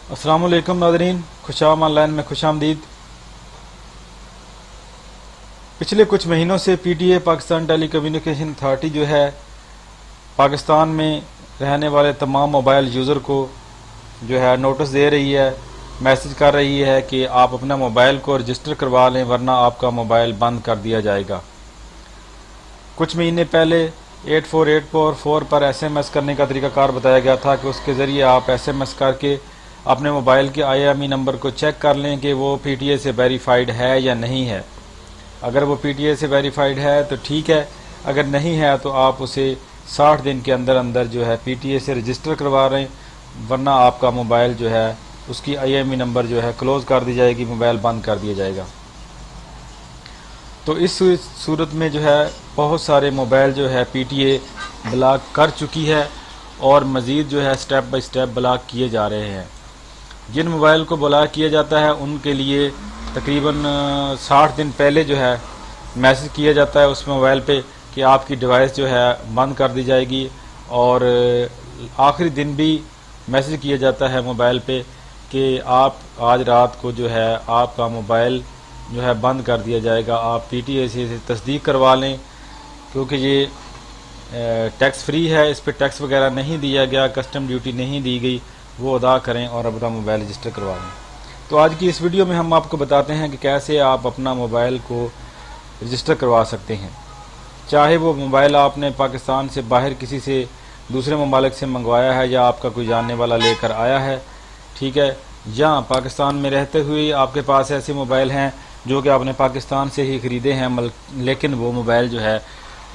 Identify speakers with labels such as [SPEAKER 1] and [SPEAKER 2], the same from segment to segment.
[SPEAKER 1] अस्सलाम वालेकुम नाज़रीन, खुशाम ऑनलाइन में खुशामदीद। पिछले कुछ महीनों से PTA Pakistan telecommunication authority जो है पाकिस्तान में रहने वाले तमाम मोबाइल यूज़र को जो है नोटिस दे रही है, मैसेज कर रही है कि आप अपना मोबाइल को रजिस्टर करवा लें वरना आपका मोबाइल बंद कर दिया जाएगा। कुछ महीने पहले 84844 पर एसएमएस करने का तरीकाकार बताया गया था कि उसके ज़रिए आप एसएमएस करके अपने मोबाइल के IMEI नंबर को चेक कर लें कि वो पीटीए से वेरीफाइड है या नहीं है। अगर वो पीटीए से वेरीफाइड है तो ठीक है, अगर नहीं है तो आप उसे 60 दिन के अंदर अंदर जो है पीटीए से रजिस्टर करवा रहे हैं, वरना आपका मोबाइल जो है उसकी IMEI नंबर जो है क्लोज़ कर दी जाएगी, मोबाइल बंद कर दिया जाएगा। तो इस सूरत में जो है बहुत सारे मोबाइल जो है पीटीए ब्लॉक कर चुकी है और मज़ीद जो है स्टेप बाय स्टेप ब्लॉक किए जा रहे हैं। जिन मोबाइल को ब्लॉक किया जाता है उनके लिए तकरीबन 60 दिन पहले जो है मैसेज किया जाता है उस मोबाइल पे कि आपकी डिवाइस जो है बंद कर दी जाएगी, और आखिरी दिन भी मैसेज किया जाता है मोबाइल पे कि आप आज रात को जो है आपका मोबाइल जो है बंद कर दिया जाएगा, आप पीटीए से तस्दीक करवा लें क्योंकि ये टैक्स फ्री है, इस पर टैक्स वगैरह नहीं दिया गया, कस्टम ड्यूटी नहीं दी गई, वो अदा करें और अपना मोबाइल रजिस्टर करवा लें। तो आज की इस वीडियो में हम आपको बताते हैं कि कैसे आप अपना मोबाइल को रजिस्टर करवा सकते हैं। चाहे वो मोबाइल आपने पाकिस्तान से बाहर किसी से दूसरे ममालिक से मंगवाया है या आपका कोई जानने वाला लेकर आया है, ठीक है, या पाकिस्तान में रहते हुए आपके पास ऐसे मोबाइल हैं जो कि आपने पाकिस्तान से ही ख़रीदे हैं, लेकिन वो मोबाइल जो है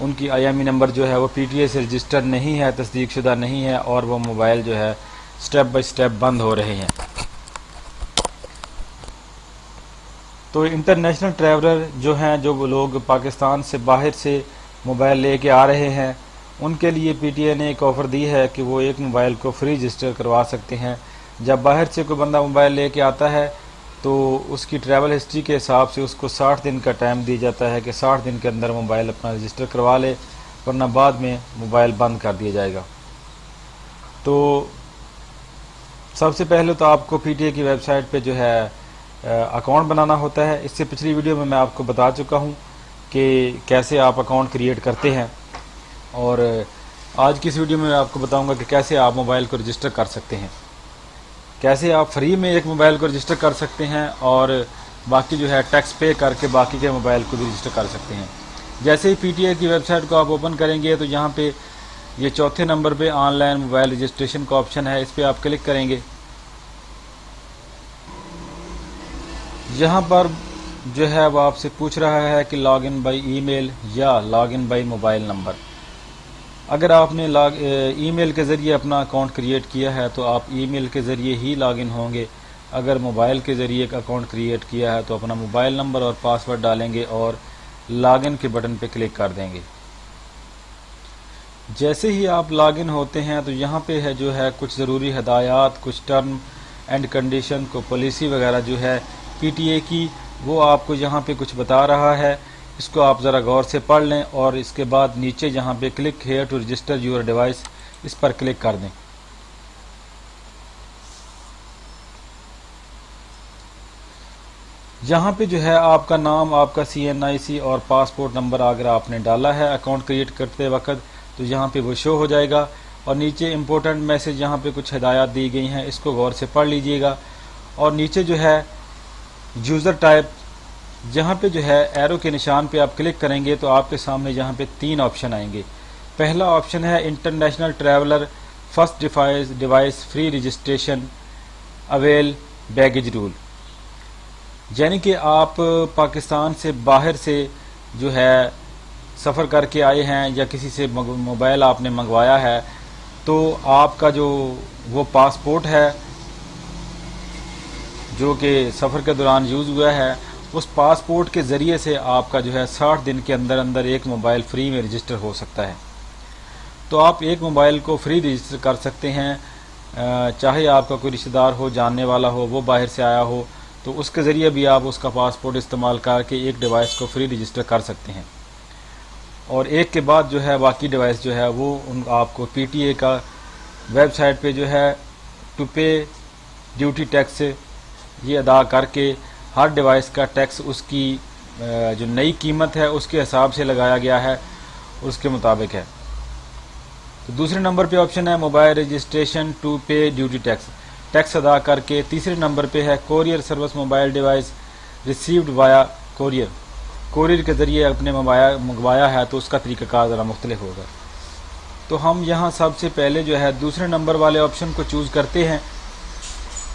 [SPEAKER 1] उनकी IMEI नंबर जो है वो पीटीए से रजिस्टर नहीं है, तस्दीक शुदा नहीं है, और वो मोबाइल जो है स्टेप बाय स्टेप बंद हो रहे हैं। तो इंटरनेशनल ट्रैवलर जो हैं, जो वो लोग पाकिस्तान से बाहर से मोबाइल लेके आ रहे हैं, उनके लिए पीटीए ने एक ऑफ़र दी है कि वो एक मोबाइल को फ्री रजिस्टर करवा सकते हैं। जब बाहर से कोई बंदा मोबाइल लेके आता है तो उसकी ट्रैवल हिस्ट्री के हिसाब से उसको 60 दिन का टाइम दिया जाता है कि 60 दिन के अंदर मोबाइल अपना रजिस्टर करवा ले, वरना बाद में मोबाइल बंद कर दिया जाएगा। तो सबसे पहले तो आपको पीटीए की वेबसाइट पे जो है अकाउंट बनाना होता है। इससे पिछली वीडियो में मैं आपको बता चुका हूँ कि कैसे आप अकाउंट क्रिएट करते हैं, और आज की इस वीडियो में मैं आपको बताऊँगा कि कैसे आप मोबाइल को रजिस्टर कर सकते हैं, कैसे आप फ्री में एक मोबाइल को रजिस्टर कर सकते हैं और बाकी जो है टैक्स पे करके बाकी के मोबाइल को भी रजिस्टर कर सकते हैं। जैसे ही पीटीए की वेबसाइट को आप ओपन करेंगे तो यहाँ पे ये चौथे नंबर पे ऑनलाइन मोबाइल रजिस्ट्रेशन का ऑप्शन है, इस पर आप क्लिक करेंगे। यहाँ पर जो है वो आपसे पूछ रहा है कि लॉगिन बाय ईमेल या लॉगिन बाय मोबाइल नंबर। अगर आपने ईमेल के ज़रिए अपना अकाउंट क्रिएट किया है तो आप ईमेल के ज़रिए ही लॉगिन होंगे। अगर मोबाइल के ज़रिए एक अकाउंट क्रिएट किया है तो अपना मोबाइल नंबर और पासवर्ड डालेंगे और लॉगिन के बटन पर क्लिक कर देंगे। जैसे ही आप लॉगिन होते हैं तो यहाँ पे है जो है कुछ ज़रूरी हदायत, कुछ टर्म एंड कंडीशन को पॉलिसी वगैरह जो है पीटीए की, वो आपको यहाँ पे कुछ बता रहा है। इसको आप ज़रा गौर से पढ़ लें और इसके बाद नीचे जहाँ पे click here to register your device, इस पर क्लिक कर दें। यहाँ पे जो है आपका नाम, आपका CNIC और पासपोर्ट नंबर अगर आपने डाला है अकाउंट क्रिएट करते वक्त तो यहाँ पे वो शो हो जाएगा, और नीचे इम्पोर्टेंट मैसेज यहाँ पे कुछ हिदायत दी गई हैं, इसको गौर से पढ़ लीजिएगा। और नीचे जो है यूज़र टाइप, जहाँ पे जो है एरो के निशान पे आप क्लिक करेंगे तो आपके सामने यहाँ पे 3 ऑप्शन आएंगे। पहला ऑप्शन है international traveller first device free registration avail baggage rule, यानी कि आप पाकिस्तान से बाहर से जो है सफ़र करके आए हैं या किसी से मोबाइल आपने मंगवाया है तो आपका जो वो पासपोर्ट है जो कि सफ़र के दौरान यूज़ हुआ है, उस पासपोर्ट के ज़रिए से आपका जो है 60 दिन के अंदर अंदर एक मोबाइल फ्री में रजिस्टर हो सकता है। तो आप एक मोबाइल को फ्री रजिस्टर कर सकते हैं, चाहे आपका कोई रिश्तेदार हो, जानने वाला हो, वो बाहर से आया हो, तो उसके ज़रिए भी आप उसका पासपोर्ट इस्तेमाल करके एक डिवाइस को फ्री रजिस्टर कर सकते हैं। और एक के बाद जो है बाकी डिवाइस जो है वो आपको पीटीए का वेबसाइट पे जो है टू पे ड्यूटी टैक्स ये अदा करके हर डिवाइस का टैक्स उसकी जो नई कीमत है उसके हिसाब से लगाया गया है, उसके मुताबिक है। तो दूसरे नंबर पे ऑप्शन है मोबाइल रजिस्ट्रेशन टू पे ड्यूटी टैक्स, टैक्स अदा करके। तीसरे नंबर पे है courier service mobile device received via courier, courier के ज़रिए अपने मंगवाया है तो उसका तरीक़ाकार ज़रा मुख्तलिफ होगा। तो हम यहाँ सबसे पहले जो है दूसरे नंबर वाले ऑप्शन को चूज़ करते हैं,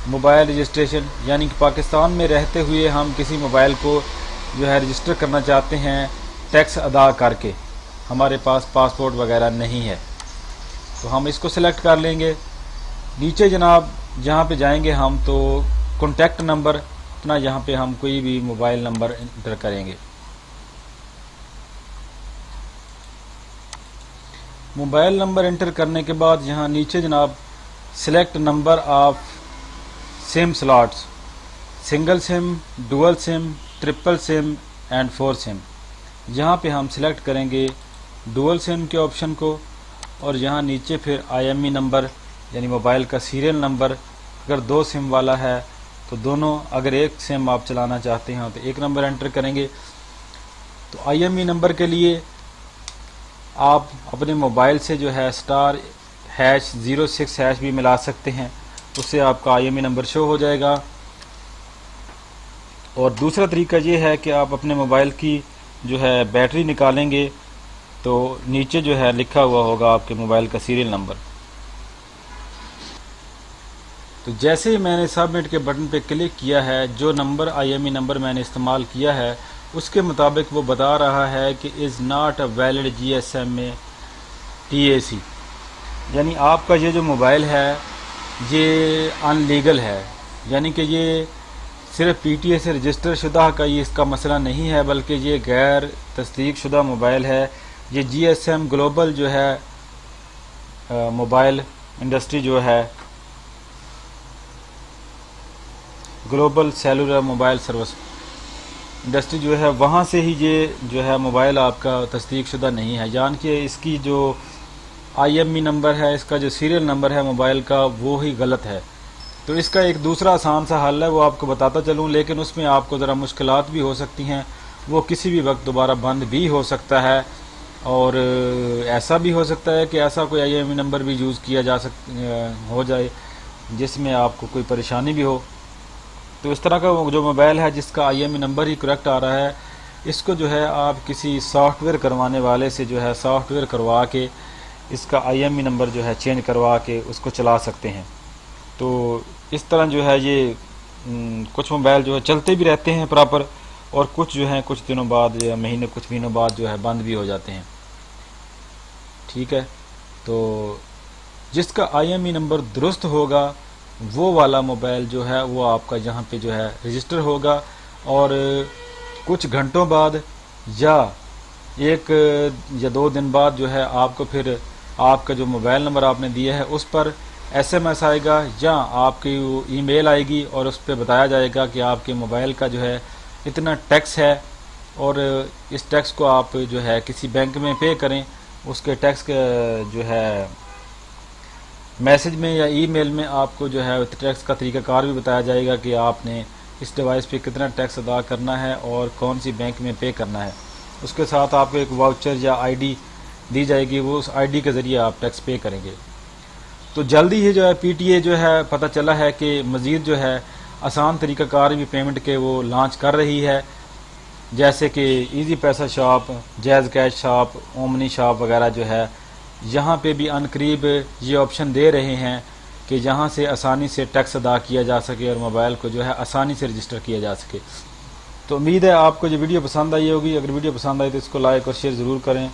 [SPEAKER 1] मोबाइल रजिस्ट्रेशन, यानी कि पाकिस्तान में रहते हुए हम किसी मोबाइल को जो है रजिस्टर करना चाहते हैं टैक्स अदा करके, हमारे पास पासपोर्ट वगैरह नहीं है, तो हम इसको सिलेक्ट कर लेंगे। नीचे जनाब जहाँ पे जाएंगे हम तो कॉन्टैक्ट नंबर अपना, यहाँ पे हम कोई भी मोबाइल नंबर इंटर करेंगे। मोबाइल नंबर इंटर करने के बाद यहाँ नीचे जनाब select number of SIM slots, single SIM, dual SIM, triple SIM and 4 SIM, यहाँ पे हम सिलेक्ट करेंगे डुअल सिम के ऑप्शन को। और यहाँ नीचे फिर IMEI नंबर यानी मोबाइल का सीरियल नंबर, अगर 2 सिम वाला है तो दोनों, अगर एक सिम आप चलाना चाहते हैं तो एक नंबर एंटर करेंगे। तो IMEI नंबर के लिए आप अपने मोबाइल से जो है *#06# भी मिला सकते हैं, उससे आपका IMEI नंबर शो हो जाएगा। और दूसरा तरीका ये है कि आप अपने मोबाइल की जो है बैटरी निकालेंगे तो नीचे जो है लिखा हुआ होगा आपके मोबाइल का सीरियल नंबर। तो जैसे ही मैंने सबमिट के बटन पे क्लिक किया है, जो नंबर IMEI नंबर मैंने इस्तेमाल किया है उसके मुताबिक वो बता रहा है कि is not a valid GSMA TAC, यानी आपका ये जो मोबाइल है ये अनलीगल है, यानी कि ये सिर्फ PTA से रजिस्टर शुदा का ये इसका मसला नहीं है, बल्कि ये गैर तस्दीक शुदा मोबाइल है। ये GSM ग्लोबल जो है मोबाइल इंडस्ट्री जो है, global cellular mobile service industry जो है, वहाँ से ही ये जो है मोबाइल आपका तस्दीक शुदा नहीं है, यान कि इसकी जो IMEI नंबर है, इसका जो सीरियल नंबर है मोबाइल का, वो ही गलत है। तो इसका एक दूसरा आसान सा हल है, वो आपको बताता चलूँ, लेकिन उसमें आपको ज़रा मुश्किलात भी हो सकती हैं, वो किसी भी वक्त दोबारा बंद भी हो सकता है। और ऐसा भी हो सकता है कि ऐसा कोई IMEI नंबर भी यूज़ किया हो जाए जिसमें आपको कोई परेशानी भी हो। तो इस तरह का जो मोबाइल है जिसका IMEI नंबर ही करेक्ट आ रहा है, इसको जो है आप किसी सॉफ्टवेयर करवाने वाले से जो है सॉफ्टवेयर करवा के इसका IMEI नंबर जो है चेंज करवा के उसको चला सकते हैं। तो इस तरह जो है ये कुछ मोबाइल जो है चलते भी रहते हैं प्रॉपर, और कुछ जो है कुछ दिनों बाद या महीने कुछ महीनों बाद जो है बंद भी हो जाते हैं। ठीक है, तो जिसका IMEI नंबर दुरुस्त होगा वो वाला मोबाइल जो है वो आपका यहाँ पे जो है रजिस्टर होगा, और कुछ घंटों बाद या 1 या 2 दिन बाद जो है आपको फिर आपका जो मोबाइल नंबर आपने दिया है उस पर SMS आएगा या आपकी ईमेल आएगी, और उस पर बताया जाएगा कि आपके मोबाइल का जो है इतना टैक्स है, और इस टैक्स को आप जो है किसी बैंक में पे करें। उसके टैक्स का जो है मैसेज में या ईमेल में आपको जो है टैक्स का तरीक़ाकार भी बताया जाएगा कि आपने इस डिवाइस पे कितना टैक्स अदा करना है और कौन सी बैंक में पे करना है। उसके साथ आपको एक वाउचर या ID दी जाएगी, वो उस ID के ज़रिए आप टैक्स पे करेंगे। तो जल्दी ही जो है PTA जो है पता चला है कि मज़ीद जो है आसान तरीक़ाकार भी पेमेंट के वो लॉन्च कर रही है, जैसे कि ईजी पैसा shop, jazz cash shop, omni shop वगैरह जो है, यहाँ पे भी अनकरीब ये ऑप्शन दे रहे हैं कि जहाँ से आसानी से टैक्स अदा किया जा सके और मोबाइल को जो है आसानी से रजिस्टर किया जा सके। तो उम्मीद है आपको ये वीडियो पसंद आई होगी। अगर वीडियो पसंद आई तो इसको लाइक और शेयर ज़रूर करें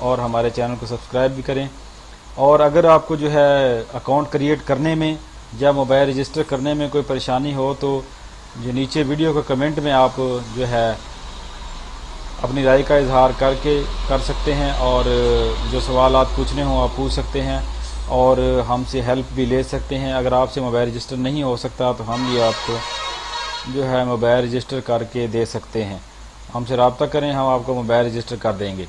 [SPEAKER 1] और हमारे चैनल को सब्सक्राइब भी करें। और अगर आपको जो है अकाउंट क्रिएट करने में या मोबाइल रजिस्टर करने में कोई परेशानी हो तो जो नीचे वीडियो के कमेंट में आप जो है अपनी राय का इजहार कर सकते हैं, और जो सवाल पूछने हों आप पूछ सकते हैं, और हमसे हेल्प भी ले सकते हैं। अगर आपसे मोबाइल रजिस्टर नहीं हो सकता तो हम भी आपको जो है मोबाइल रजिस्टर करके दे सकते हैं। हमसे रब्ता करें, हम आपको मोबाइल रजिस्टर कर देंगे।